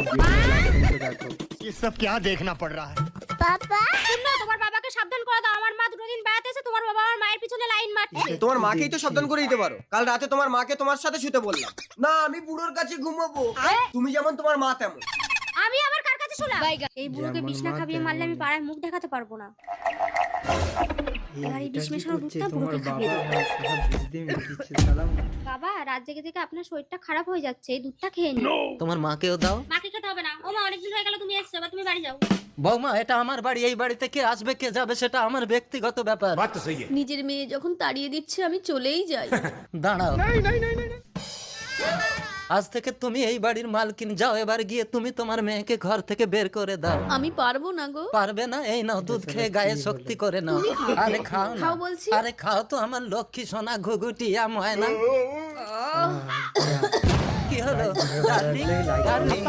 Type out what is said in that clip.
ये सब क्या देखना पड़ रहा है? বাবা শুনো, তোমার বাবাকে সাবধান করে দাও। আমার মা দুটো দিন বেড়াতে এসে তোমার বাবা আমার মায়ের পিছনে লাইন মারছে। তোমার মাকেই তো সাবধান করে দিতে পারো। কাল রাতে তোমার মাকে তোমার সাথে শুতে বললাম না, আমি বুড়োর কাছে ঘুমাবো। তুমি যেমন তোমার মা তেমন। আমি আবার কার কাছে শুলাম? এই বুড়োকে বিছনা খাবিয়ে মারলে আমি পাড়ায় মুখ দেখাতে পারবো না। এবার এই বিষ মেশানো দুধটা বুড়োকে খাবিয়ে দেবো। বাবা, রাত জেগে জেগে আপনার শরীরটা খারাপ হয়ে যাচ্ছে, এই দুধটা খেয়ে নিন। তোমার মাকেও দাও। মাকে খেতে হবে না। ও মা, অনেকদিন হয়ে গেল তুমি এসছো, এবার তুমি বাড়ি যাও। বৌমা, এটা আমার বাড়ি, এই বাড়িতে কে আসবে কে যাবে সেটা আমার ব্যক্তিগত ব্যাপার। নিজের মেয়ে যখন তাড়িয়ে দিচ্ছে আমি চলেই যাই। দাঁড়াও, আজ থেকে তুমি এই বাড়ির মালকিন। যাও এবার গিয়ে তুমি তোমার মেয়েকে ঘর থেকে বের করে দাও। আমি পারবো না গো। পারবে না? এই নাও দুধ খেয়ে গায়ে শক্তি করে নাও। আরে খাও না। খাও বলছি। আরে খাও তো আমার লক্ষ্মী সোনা ঘুঘুটিয়া ময়না। কি হলো ডার্লিং? ডার্লিং